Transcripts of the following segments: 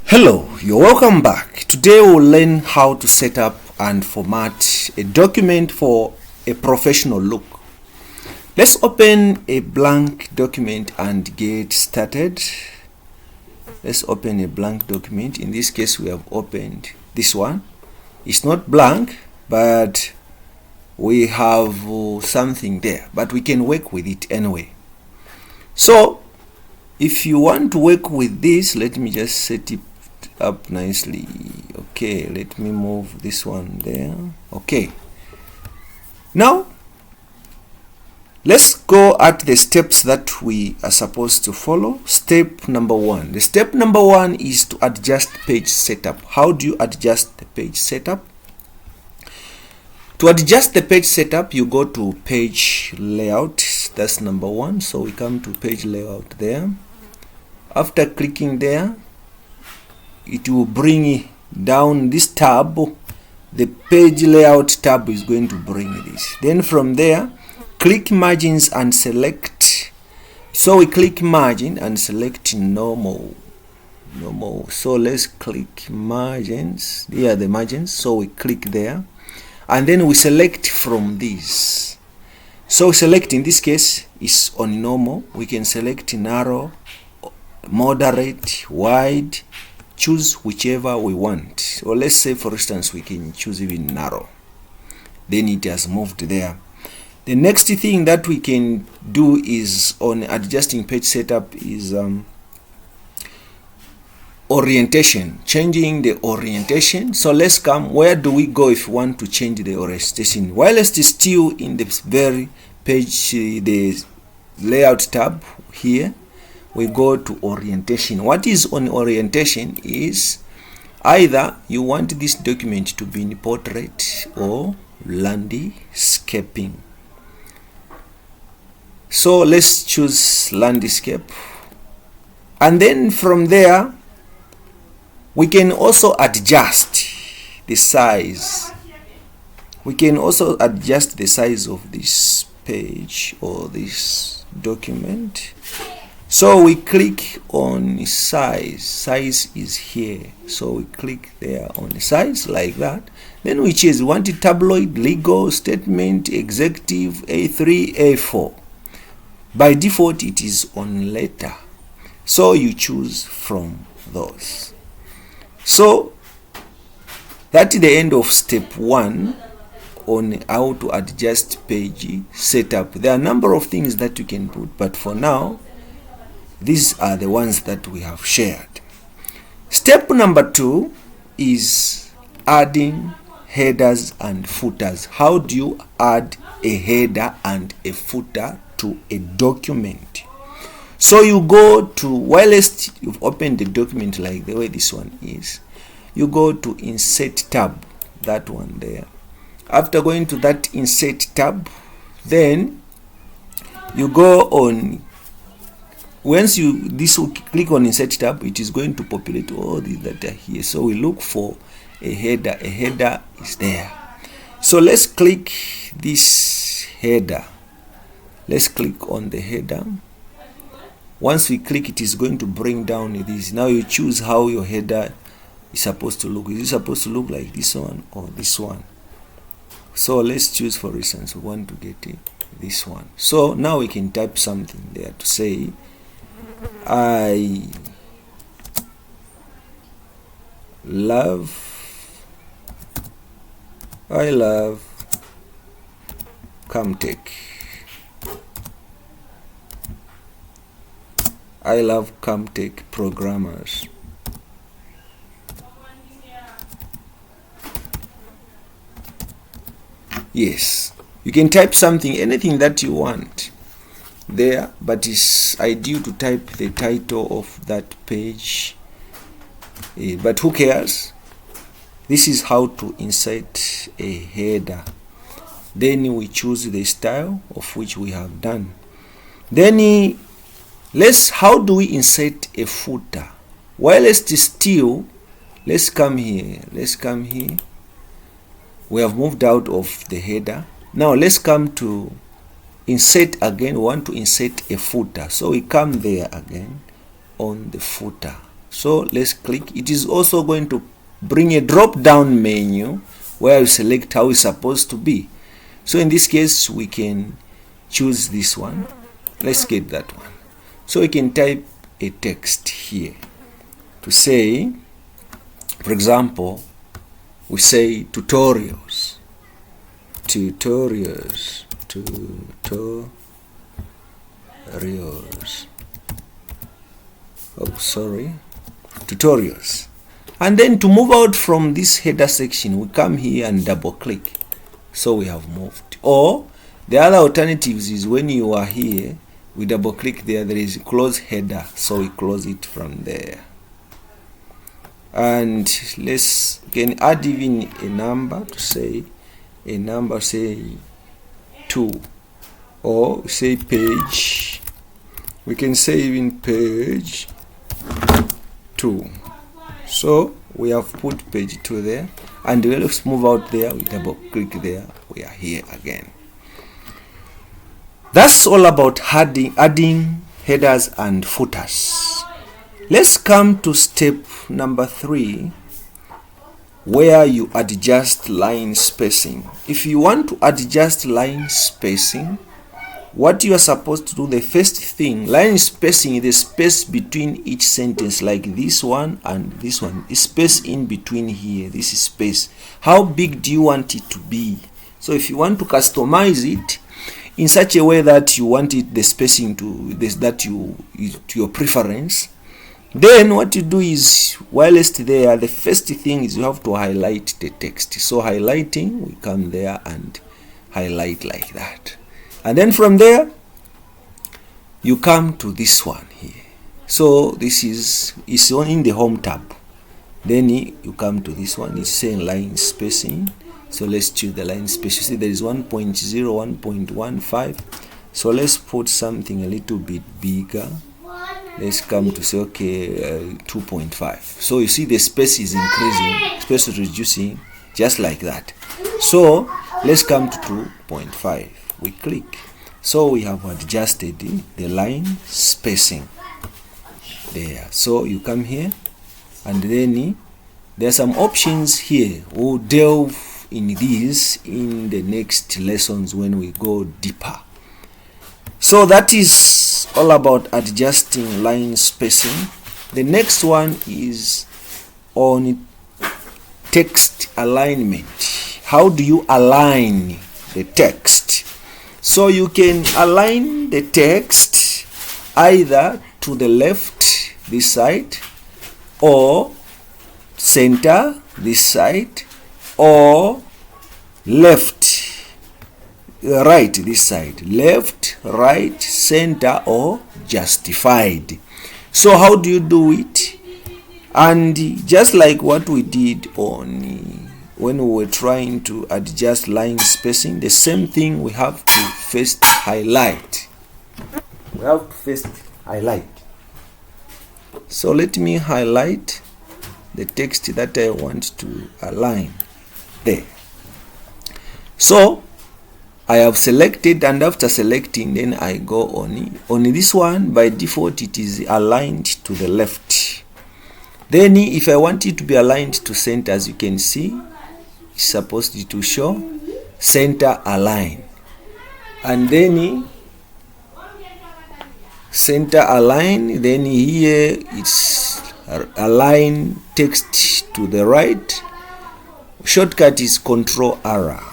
Hello, you're welcome back. Today we'll learn how to set up and format a document for a professional look. Let's open a blank document and get started. Let's open a blank document. In this case, we have opened this one. It's not blank, but we have something there, but we can work with it anyway. So if you want to work with this, let me just set it up nicely. Okay, let me move this one there. Okay, now let's go at the steps that we are supposed to follow. Step number one. The step number one is to adjust page setup. How do you adjust the page setup? To adjust the page setup, you go to page layout. That's number one. So we come to page layout there. After clicking there, it will bring down this tab. The page layout tab is going to bring this. Then from there, click margins and select. So we click margin and select normal. So let's click margins. Here are the margins. So we click there, and then we select from this. So select, in this case is on normal. We can select narrow, moderate, wide. Choose whichever we want, or let's say for instance we can choose even narrow. Then it has moved there. The next thing that we can do is on adjusting page setup is orientation, changing the orientation. So let's come, where do we go if we want to change the orientation? While it's still in the very page, the layout tab here, we go to orientation. What is on orientation is either you want this document to be in portrait or landscaping. So let's choose landscape, and then from there we can also adjust the size. We can also adjust the size of this page or this document. So we click on size. Size is here. So we click there on the size like that. Then we choose, want it tabloid, legal, statement, executive, A3, A4. By default, it is on letter. So you choose from those. So that's the end of step one on how to adjust page setup. There are a number of things that you can put, but for now, these are the ones that we have shared. Step number two is adding headers and footers. How do you add a header and a footer to a document? So you go to, while you've opened the document like the way this one is, you go to insert tab, that one there. After going to that insert tab, then you go on. Once you click on insert tab, it is going to populate all these that are here. So we look for a header. A header is there. So let's click this header. Let's click on the header. Once we click, it is going to bring down this. Now you choose how your header is supposed to look. Is it supposed to look like this one or this one? So let's choose, for instance, we want to get this one. So now we can type something there to say, I love kamtech. I love kamtech programmers. Yes, you can type something, anything that you want there, but it's ideal to type the title of that page. But who cares? This is how to insert a header. Then we choose the style of which we have done. Then how do we insert a footer? While it's still, let's come here. We have moved out of the header. Now let's come to insert again. We want to insert a footer, so we come there again on the footer. So let's click. It is also going to bring a drop down menu where you select how it's supposed to be. So in this case we can choose this one. Let's get that one. So we can type a text here to say, for example, we say tutorials. Tutorials. And then to move out from this header section, we come here and double click. So we have moved. Or the other alternatives is when you are here, we double click there, there is a close header, so we close it from there. And let's can add even a number to say a number, say 2, or say page. We can say even page 2. So we have put page 2 there, and let's move out there. We double click there. We are here again. That's all about adding headers and footers. Let's come to step number 3, where you adjust line spacing. If you want to adjust line spacing, what you are supposed to do, the first thing, line spacing is the space between each sentence, like this one and this one. The space in between here, this is space. How big do you want it to be? So if you want to customize it in such a way that you want it, the spacing to your preference, then what you do is, whilst there, the first thing is you have to highlight the text. So highlighting, we come there and highlight like that. And then from there, you come to this one here. So this is in the home tab. Then you come to this one. It's saying line spacing. So let's choose the line spacing. See, there is 1.0, 1.15. So let's put something a little bit bigger. Let's come to say, okay, 2.5. So you see the space is increasing, space is reducing, just like that. So let's come to 2.5. We click. So we have adjusted the line spacing there. So you come here, and then there are some options here. We'll delve in these in the next lessons when we go deeper. So that is all about adjusting line spacing. The next one is on text alignment. How do you align the text? So you can align the text either to the left, this side, or center, this side, or left, right, this side. Left, right, center, or justified. So how do you do it? And just like what we did on when we were trying to adjust line spacing, the same thing we have to first highlight. We have to first highlight. So let me highlight the text that I want to align there. So I have selected, and after selecting, then I go on this one. By default it is aligned to the left. Then if I want it to be aligned to center, as you can see, it's supposed to show center align, and then center align, then here it's align text to the right. Shortcut is Control R,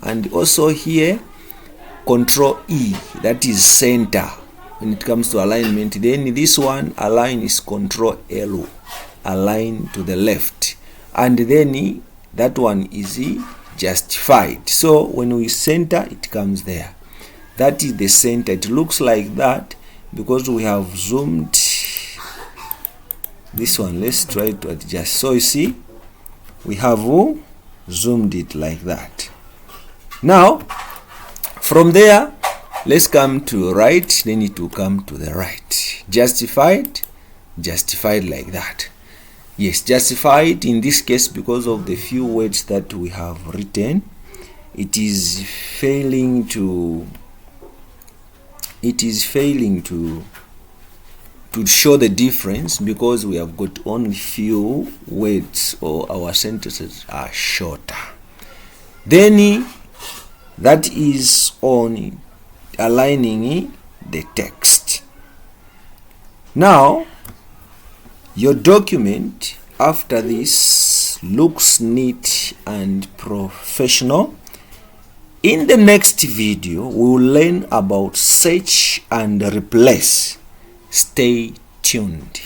and also here Control E, that is center when it comes to alignment. Then this one align is Control L, align to the left, and then that one is justified. So when we center, it comes there. That is the center. It looks like that because we have zoomed this one. Let's try to adjust. So you see, we have zoomed it like that. Now from there, let's come to right, then it will come to the right. Justified like that. Yes, justified in this case, because of the few words that we have written, it is failing to to show the difference, because we have got only few words or our sentences are shorter. Then that is on aligning the text. Now your document after this looks neat and professional. In the next video we will learn about search and replace. Stay tuned.